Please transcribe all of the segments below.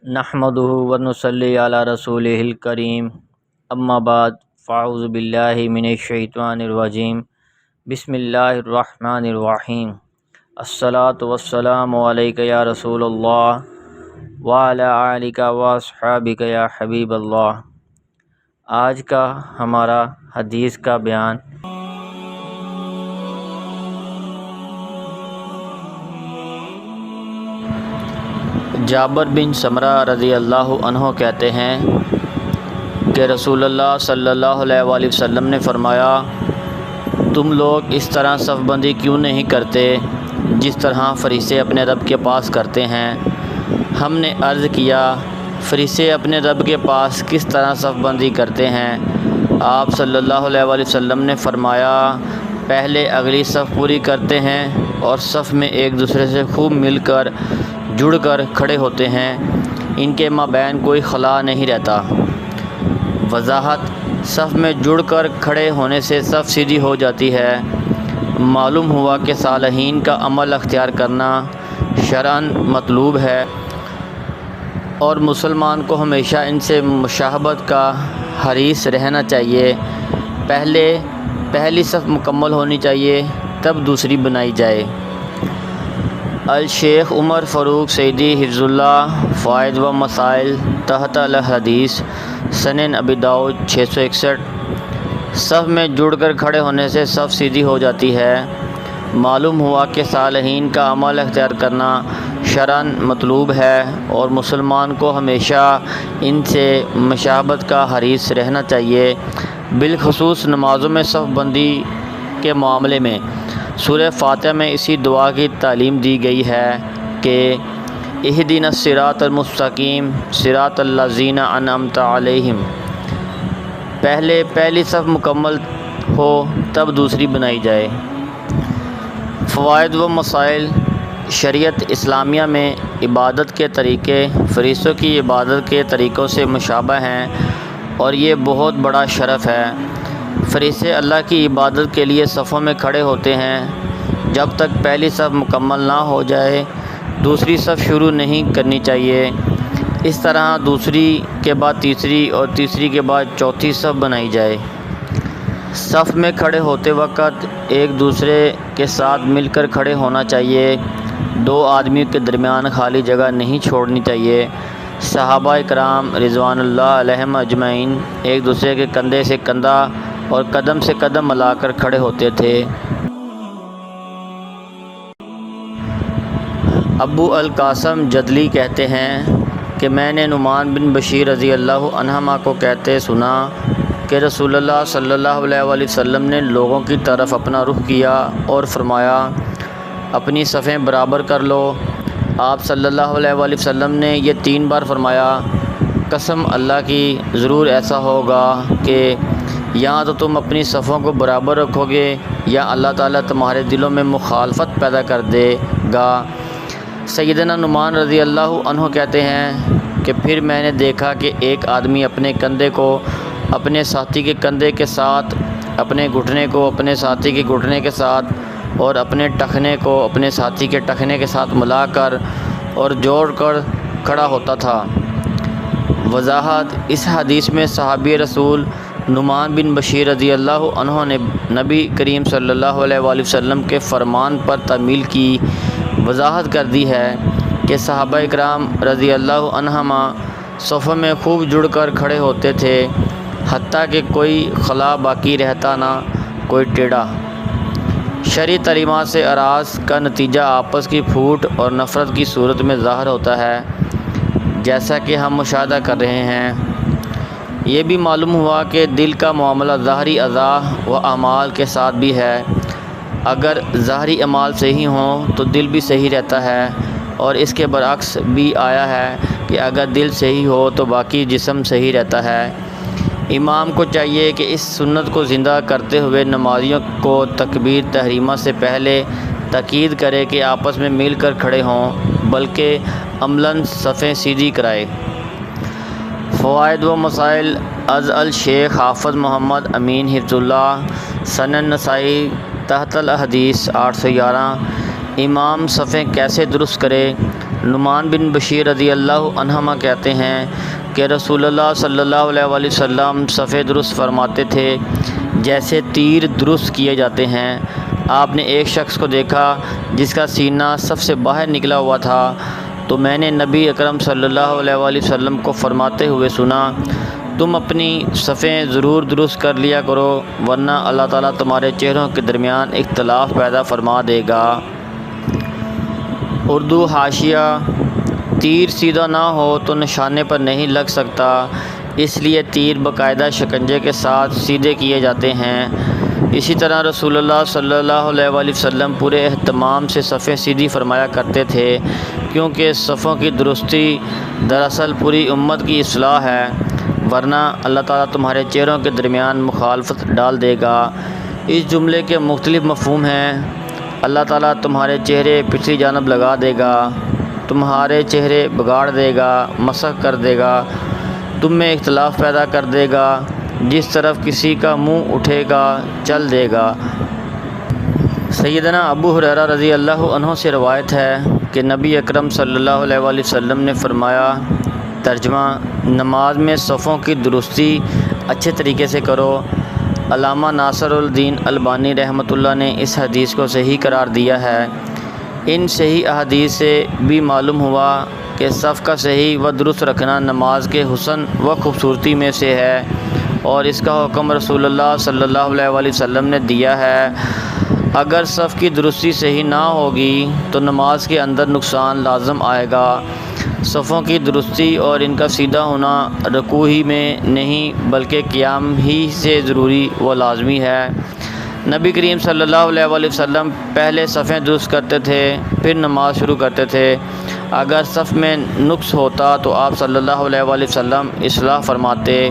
نحمدہ ونصلی علی رسولہ الکریم، اما بعد فاعوذ باللہ من الشیطان الرجیم، بسم اللہ الرحمن الرحیم۔ الصلاۃ والسلام علیک یا رسول اللہ وعلی آلک واصحابک یا حبیب اللہ۔ آج کا ہمارا حدیث کا بیان جابر بن سمرہ رضی اللہ عنہ کہتے ہیں کہ رسول اللہ صلی اللہ علیہ وآلہ وسلم نے فرمایا، تم لوگ اس طرح صف بندی کیوں نہیں کرتے جس طرح فریسے اپنے رب کے پاس کرتے ہیں؟ ہم نے عرض کیا، فریسے اپنے رب کے پاس کس طرح صف بندی کرتے ہیں؟ آپ صلی اللہ علیہ وآلہ وسلم نے فرمایا، پہلے اگلی صف پوری کرتے ہیں اور صف میں ایک دوسرے سے خوب مل کر جڑ کر کھڑے ہوتے ہیں، ان کے مابین کوئی خلا نہیں رہتا۔ وضاحت: صف میں جڑ کر کھڑے ہونے سے صف سیدھی ہو جاتی ہے۔ معلوم ہوا کہ صالحین کا عمل اختیار کرنا شرعاً مطلوب ہے اور مسلمان کو ہمیشہ ان سے مشابہت کا حریص رہنا چاہیے۔ پہلی صف مکمل ہونی چاہیے، تب دوسری بنائی جائے۔ الشیخ عمر فاروق سعیدی حفظ اللہ، فوائد و مسائل تحت الحدیث، سنن ابی داؤد 661۔ صف میں جڑ کر کھڑے ہونے سے صف سیدھی ہو جاتی ہے۔ معلوم ہوا کہ صالحین کا عمل اختیار کرنا شرعاً مطلوب ہے اور مسلمان کو ہمیشہ ان سے مشابہت کا حریص رہنا چاہیے، بالخصوص نمازوں میں صف بندی کے معاملے میں۔ سورہ فاتحہ میں اسی دعا کی تعلیم دی گئی ہے کہ اہدنا الصراط المستقیم صراط الذین انعمت علیہم۔ پہلی صف مکمل ہو تب دوسری بنائی جائے۔ فوائد و مسائل: شریعت اسلامیہ میں عبادت کے طریقے فریسوں کی عبادت کے طریقوں سے مشابہ ہیں اور یہ بہت بڑا شرف ہے۔ فریسے اللہ کی عبادت کے لیے صفوں میں کھڑے ہوتے ہیں۔ جب تک پہلی صف مکمل نہ ہو جائے دوسری صف شروع نہیں کرنی چاہیے۔ اس طرح دوسری کے بعد تیسری اور تیسری کے بعد چوتھی صف بنائی جائے۔ صف میں کھڑے ہوتے وقت ایک دوسرے کے ساتھ مل کر کھڑے ہونا چاہیے۔ دو آدمیوں کے درمیان خالی جگہ نہیں چھوڑنی چاہیے۔ صحابہ کرام رضوان اللہ علیہم اجمعین ایک دوسرے کے کندھے سے کندھا اور قدم سے قدم ملا کر کھڑے ہوتے تھے۔ ابو القاسم جدلی کہتے ہیں کہ میں نے نعمان بن بشیر رضی اللہ عنہما کو کہتے سنا کہ رسول اللہ صلی اللہ علیہ وآلہ وسلم نے لوگوں کی طرف اپنا رخ کیا اور فرمایا، اپنی صفیں برابر کر لو۔ آپ صلی اللہ علیہ وآلہ وسلم نے یہ 3 بار فرمایا۔ قسم اللہ کی، ضرور ایسا ہوگا کہ یا تو تم اپنی صفوں کو برابر رکھو گے یا اللہ تعالیٰ تمہارے دلوں میں مخالفت پیدا کر دے گا۔ سیدنا نعمان رضی اللہ عنہ کہتے ہیں کہ پھر میں نے دیکھا کہ ایک آدمی اپنے کندھے کو اپنے ساتھی کے کندھے کے ساتھ، اپنے گھٹنے کو اپنے ساتھی کے گھٹنے کے ساتھ اور اپنے ٹخنے کو اپنے ساتھی کے ٹخنے کے ساتھ ملا کر اور جوڑ کر کھڑا ہوتا تھا۔ وضاحت: اس حدیث میں صحابی رسول نعمان بن بشیر رضی اللہ عنہ نے نبی کریم صلی اللہ علیہ وآلہ وسلم کے فرمان پر تعمیل کی وضاحت کر دی ہے کہ صحابہ کرام رضی اللہ عنہما صفوں میں خوب جڑ کر کھڑے ہوتے تھے، حتیٰ کہ کوئی خلا باقی رہتا نہ کوئی ٹیڑھا۔ شرعی تعلیمات سے اعراض کا نتیجہ آپس کی پھوٹ اور نفرت کی صورت میں ظاہر ہوتا ہے، جیسا کہ ہم مشاہدہ کر رہے ہیں۔ یہ بھی معلوم ہوا کہ دل کا معاملہ ظاہری اعضاء و اعمال کے ساتھ بھی ہے۔ اگر ظاہری اعمال صحیح ہوں تو دل بھی صحیح رہتا ہے، اور اس کے برعکس بھی آیا ہے کہ اگر دل صحیح ہو تو باقی جسم صحیح رہتا ہے۔ امام کو چاہیے کہ اس سنت کو زندہ کرتے ہوئے نمازیوں کو تکبیر تحریمہ سے پہلے تاکید کرے کہ آپس میں مل کر کھڑے ہوں، بلکہ عملاً صفیں سیدھی کرائے۔ فوائد و مسائل: از الشیخ حافظ محمد امین حفظ اللہ، سنن نسائی تحت الحدیث 811۔ امام صفیں کیسے درست کرے؟ نعمان بن بشیر رضی اللہ عنہما کہتے ہیں کہ رسول اللہ صلی اللہ علیہ وآلہ وسلم صفیں درست فرماتے تھے جیسے تیر درست کیے جاتے ہیں۔ آپ نے ایک شخص کو دیکھا جس کا سینہ صف سے باہر نکلا ہوا تھا، تو میں نے نبی اکرم صلی اللہ علیہ وآلہ وسلم کو فرماتے ہوئے سنا، تم اپنی صفیں ضرور درست کر لیا کرو، ورنہ اللہ تعالیٰ تمہارے چہروں کے درمیان اختلاف پیدا فرما دے گا۔ اردو حاشیہ: تیر سیدھا نہ ہو تو نشانے پر نہیں لگ سکتا، اس لیے تیر باقاعدہ شکنجے کے ساتھ سیدھے کیے جاتے ہیں۔ اسی طرح رسول اللہ صلی اللہ علیہ وآلہ وسلم پورے اہتمام سے صفیں سیدھی فرمایا کرتے تھے، کیونکہ صفوں کی درستی دراصل پوری امت کی اصلاح ہے، ورنہ اللہ تعالیٰ تمہارے چہروں کے درمیان مخالفت ڈال دے گا۔ اس جملے کے مختلف مفہوم ہیں۔ اللہ تعالیٰ تمہارے چہرے پچھلی جانب لگا دے گا، تمہارے چہرے بگاڑ دے گا، مسخ کر دے گا، تم میں اختلاف پیدا کر دے گا، جس طرف کسی کا منہ اٹھے گا چل دے گا۔ سیدنا ابو ہریرہ رضی اللہ عنہ سے روایت ہے کہ نبی اکرم صلی اللہ علیہ وآلہ وسلم نے فرمایا، ترجمہ: نماز میں صفوں کی درستی اچھے طریقے سے کرو۔ علامہ ناصر الدین البانی رحمۃ اللہ نے اس حدیث کو صحیح قرار دیا ہے۔ ان صحیح احادیث سے بھی معلوم ہوا کہ صف کا صحیح و درست رکھنا نماز کے حسن و خوبصورتی میں سے ہے، اور اس کا حکم رسول اللہ صلی اللہ علیہ وآلہ وسلم نے دیا ہے۔ اگر صف کی درستی صحیح نہ ہوگی تو نماز کے اندر نقصان لازم آئے گا۔ صفوں کی درستی اور ان کا سیدھا ہونا رکوع ہی میں نہیں بلکہ قیام ہی سے ضروری و لازمی ہے۔ نبی کریم صلی اللہ علیہ وآلہ وسلم پہلے صفیں درست کرتے تھے، پھر نماز شروع کرتے تھے۔ اگر صف میں نقص ہوتا تو آپ صلی اللہ علیہ وآلہ وسلم اصلاح فرماتے۔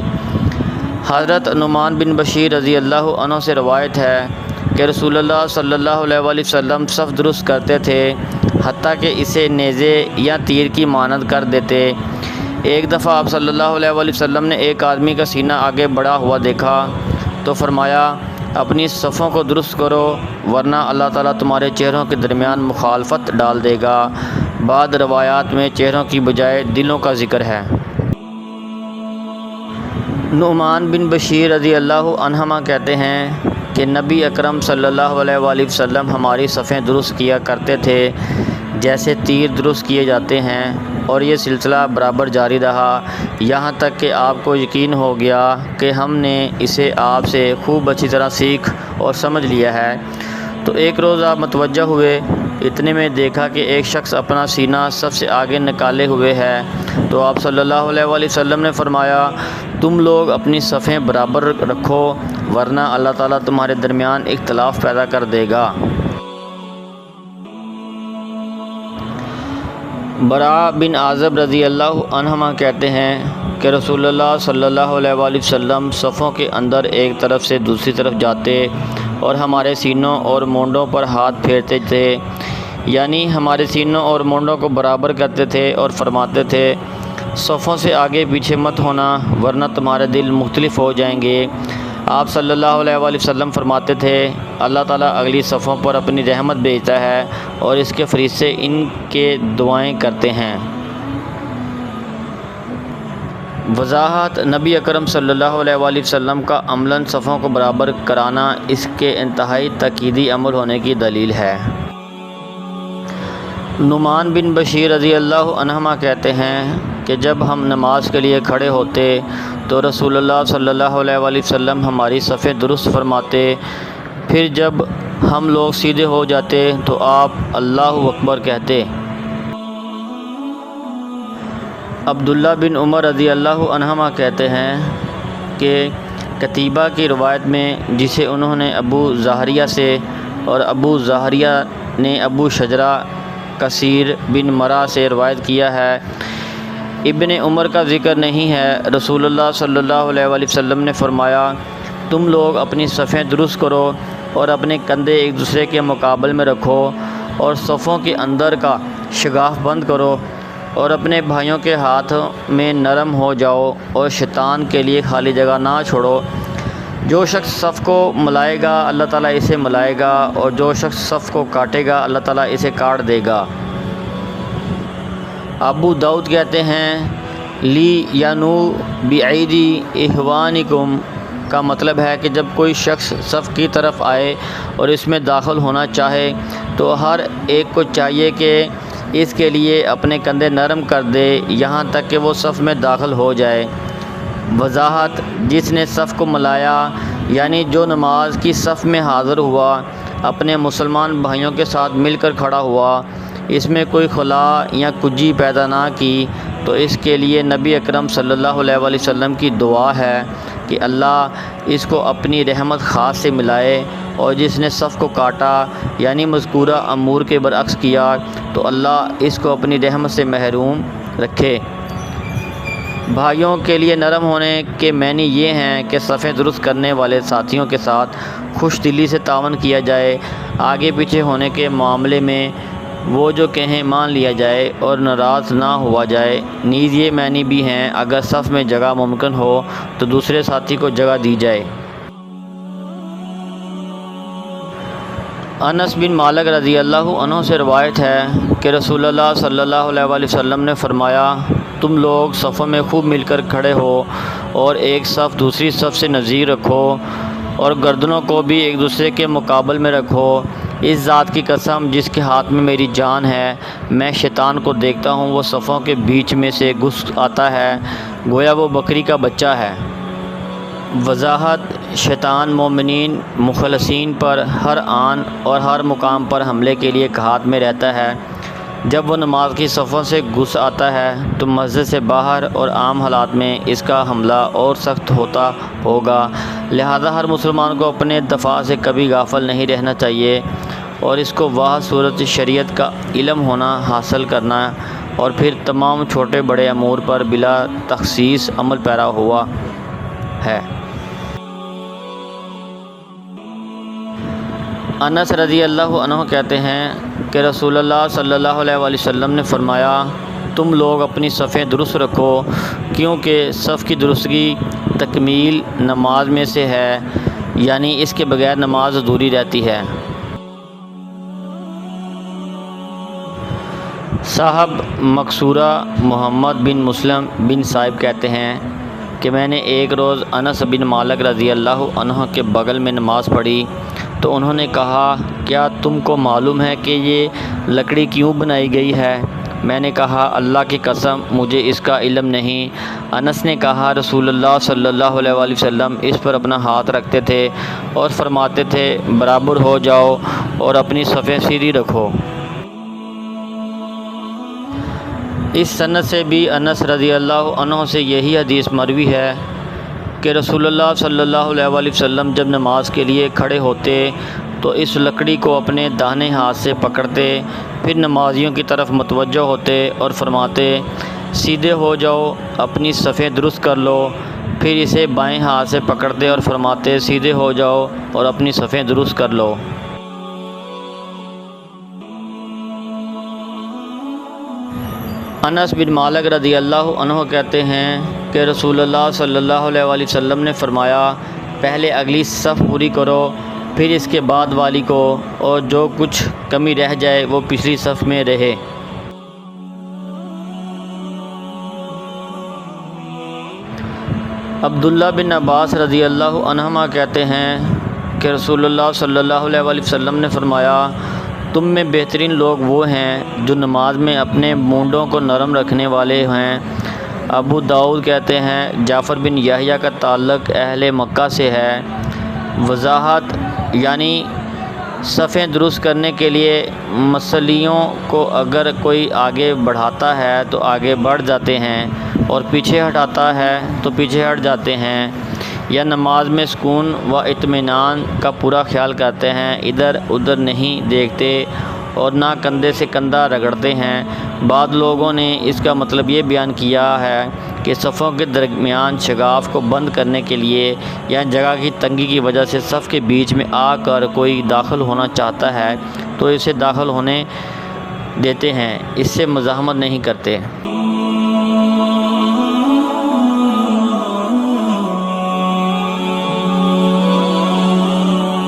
حضرت نعمان بن بشیر رضی اللہ عنہ سے روایت ہے کہ رسول اللہ صلی اللہ علیہ وآلہ وسلم صف درست کرتے تھے، حتیٰ کہ اسے نیزے یا تیر کی مانند کر دیتے۔ ایک دفعہ آپ صلی اللہ علیہ وآلہ وسلم نے ایک آدمی کا سینہ آگے بڑھا ہوا دیکھا تو فرمایا، اپنی صفوں کو درست کرو، ورنہ اللہ تعالیٰ تمہارے چہروں کے درمیان مخالفت ڈال دے گا۔ بعض روایات میں چہروں کی بجائے دلوں کا ذکر ہے۔ نعمان بن بشیر رضی اللہ عنہما کہتے ہیں کہ نبی اکرم صلی اللہ علیہ وآلہ وسلم ہماری صفیں درست کیا کرتے تھے جیسے تیر درست کیے جاتے ہیں، اور یہ سلسلہ برابر جاری رہا، یہاں تک کہ آپ کو یقین ہو گیا کہ ہم نے اسے آپ سے خوب اچھی طرح سیکھ اور سمجھ لیا ہے۔ تو ایک روز آپ متوجہ ہوئے، اتنے میں دیکھا کہ ایک شخص اپنا سینہ سب سے آگے نکالے ہوئے ہے، تو آپ صلی اللہ علیہ وآلہ وسلم نے فرمایا، تم لوگ اپنی صفیں برابر رکھو، ورنہ اللہ تعالیٰ تمہارے درمیان اختلاف پیدا کر دے گا۔ براء بن عازب رضی اللہ عنہما کہتے ہیں کہ رسول اللہ صلی اللہ علیہ وآلہ وسلم صفوں کے اندر ایک طرف سے دوسری طرف جاتے اور ہمارے سینوں اور مونڈوں پر ہاتھ پھیرتے تھے، یعنی ہمارے سینوں اور مونڈوں کو برابر کرتے تھے اور فرماتے تھے، صفوں سے آگے پیچھے مت ہونا ورنہ تمہارے دل مختلف ہو جائیں گے۔ آپ صلی اللہ علیہ وآلہ وسلم فرماتے تھے، اللہ تعالیٰ اگلی صفوں پر اپنی رحمت بھیجتا ہے اور اس کے فرشتے ان کے دعائیں کرتے ہیں۔ وضاحت: نبی اکرم صلی اللہ علیہ وآلہ وسلم کا عملاً صفوں کو برابر کرانا اس کے انتہائی تاکیدی عمل ہونے کی دلیل ہے۔ نعمان بن بشیر رضی اللہ عنہما کہتے ہیں کہ جب ہم نماز کے لیے کھڑے ہوتے تو رسول اللہ صلی اللہ علیہ وآلہ وسلم ہماری صفیں درست فرماتے، پھر جب ہم لوگ سیدھے ہو جاتے تو آپ اللہ اکبر کہتے۔ عبداللہ بن عمر رضی اللہ عنہما کہتے ہیں کہ قتیبہ کی روایت میں، جسے انہوں نے ابو زاہریہ سے اور ابو زاہریہ نے ابو شجرہ کثیر بن مرہ سے روایت کیا ہے، ابن عمر کا ذکر نہیں ہے، رسول اللہ صلی اللہ علیہ وآلہ وسلم نے فرمایا، تم لوگ اپنی صفیں درست کرو اور اپنے کندھے ایک دوسرے کے مقابل میں رکھو اور صفوں کے اندر کا شگاف بند کرو اور اپنے بھائیوں کے ہاتھ میں نرم ہو جاؤ اور شیطان کے لیے خالی جگہ نہ چھوڑو۔ جو شخص صف کو ملائے گا اللہ تعالیٰ اسے ملائے گا، اور جو شخص صف کو کاٹے گا اللہ تعالیٰ اسے کاٹ دے گا۔ ابو داؤد کہتے ہیں لی ینو بعیدی اخوانکم کا مطلب ہے کہ جب کوئی شخص صف کی طرف آئے اور اس میں داخل ہونا چاہے تو ہر ایک کو چاہیے کہ اس کے لیے اپنے کندھے نرم کر دے یہاں تک کہ وہ صف میں داخل ہو جائے۔ وضاحت: جس نے صف کو ملایا یعنی جو نماز کی صف میں حاضر ہوا، اپنے مسلمان بھائیوں کے ساتھ مل کر کھڑا ہوا، اس میں کوئی خلا یا کجی پیدا نہ کی، تو اس کے لیے نبی اکرم صلی اللہ علیہ وآلہ وسلم کی دعا ہے کہ اللہ اس کو اپنی رحمت خاص سے ملائے، اور جس نے صف کو کاٹا یعنی مذکورہ امور کے برعکس کیا تو اللہ اس کو اپنی رحمت سے محروم رکھے۔ بھائیوں کے لیے نرم ہونے کے معنی یہ ہیں کہ صفیں درست کرنے والے ساتھیوں کے ساتھ خوش دلی سے تعاون کیا جائے، آگے پیچھے ہونے کے معاملے میں وہ جو کہیں مان لیا جائے اور ناراض نہ ہوا جائے۔ نیز یہ معنی بھی ہیں اگر صف میں جگہ ممکن ہو تو دوسرے ساتھی کو جگہ دی جائے۔ انس بن مالک رضی اللہ عنہ سے روایت ہے کہ رسول اللہ صلی اللہ علیہ وآلہ وسلم نے فرمایا، تم لوگ صفوں میں خوب مل کر کھڑے ہو اور ایک صف دوسری صف سے نزدیک رکھو اور گردنوں کو بھی ایک دوسرے کے مقابل میں رکھو۔ اس ذات کی قسم جس کے ہاتھ میں میری جان ہے، میں شیطان کو دیکھتا ہوں وہ صفوں کے بیچ میں سے گھس آتا ہے گویا وہ بکری کا بچہ ہے۔ وضاحت: شیطان مومنین مخلصین پر ہر آن اور ہر مقام پر حملے کے لیے کھات میں رہتا ہے۔ جب وہ نماز کی صفوں سے گھس آتا ہے تو مسجد سے باہر اور عام حالات میں اس کا حملہ اور سخت ہوتا ہوگا، لہذا ہر مسلمان کو اپنے دفاع سے کبھی غافل نہیں رہنا چاہیے اور اس کو واضح صورت شریعت کا علم ہونا حاصل کرنا اور پھر تمام چھوٹے بڑے امور پر بلا تخصیص عمل پیرا ہوا ہے۔ انس رضی اللہ عنہ کہتے ہیں کہ رسول اللہ صلی اللہ علیہ وآلہ وسلم نے فرمایا، تم لوگ اپنی صفیں درست رکھو کیونکہ صف کی درستگی تکمیل نماز میں سے ہے، یعنی اس کے بغیر نماز ادھوری رہتی ہے۔ صاحب مقصورہ محمد بن مسلم بن صائب کہتے ہیں کہ میں نے ایک روز انس بن مالک رضی اللہ عنہ کے بغل میں نماز پڑھی تو انہوں نے کہا، کیا تم کو معلوم ہے کہ یہ لکڑی کیوں بنائی گئی ہے؟ میں نے کہا، اللہ کی قسم مجھے اس کا علم نہیں۔ انس نے کہا، رسول اللہ صلی اللہ علیہ وآلہ وسلم اس پر اپنا ہاتھ رکھتے تھے اور فرماتے تھے، برابر ہو جاؤ اور اپنی صفیں سیدھی رکھو۔ اس سند سے بھی انس رضی اللہ عنہ سے یہی حدیث مروی ہے کہ رسول اللہ صلی اللہ علیہ وآلہ وسلم جب نماز کے لیے کھڑے ہوتے تو اس لکڑی کو اپنے داہنے ہاتھ سے پکڑتے، پھر نمازیوں کی طرف متوجہ ہوتے اور فرماتے، سیدھے ہو جاؤ، اپنی صفیں درست کر لو، پھر اسے بائیں ہاتھ سے پکڑتے اور فرماتے، سیدھے ہو جاؤ اور اپنی صفیں درست کر لو۔ انس بن مالک رضی اللہ عنہ کہتے ہیں کہ رسول اللہ صلی اللہ علیہ وآلہ وسلم نے فرمایا، پہلے اگلی صف پوری کرو، پھر اس کے بعد والی کو، اور جو کچھ کمی رہ جائے وہ پچھلی صف میں رہے۔ عبداللہ بن عباس رضی اللہ عنہما کہتے ہیں کہ رسول اللہ صلی اللہ علیہ وآلہ وسلم نے فرمایا، تم میں بہترین لوگ وہ ہیں جو نماز میں اپنے مونڈوں کو نرم رکھنے والے ہیں۔ ابو داؤد کہتے ہیں، جعفر بن یحییٰ کا تعلق اہل مکہ سے ہے۔ وضاحت، یعنی صفیں درست کرنے کے لیے مصلیوں کو اگر کوئی آگے بڑھاتا ہے تو آگے بڑھ جاتے ہیں اور پیچھے ہٹاتا ہے تو پیچھے ہٹ جاتے ہیں، یا نماز میں سکون و اطمینان کا پورا خیال کرتے ہیں، ادھر ادھر نہیں دیکھتے اور نہ کندھے سے کندھا رگڑتے ہیں۔ بعض لوگوں نے اس کا مطلب یہ بیان کیا ہے کہ صفوں کے درمیان شگاف کو بند کرنے کے لیے یا جگہ کی تنگی کی وجہ سے صف کے بیچ میں آ کر کوئی داخل ہونا چاہتا ہے تو اسے داخل ہونے دیتے ہیں، اس سے مزاحمت نہیں کرتے۔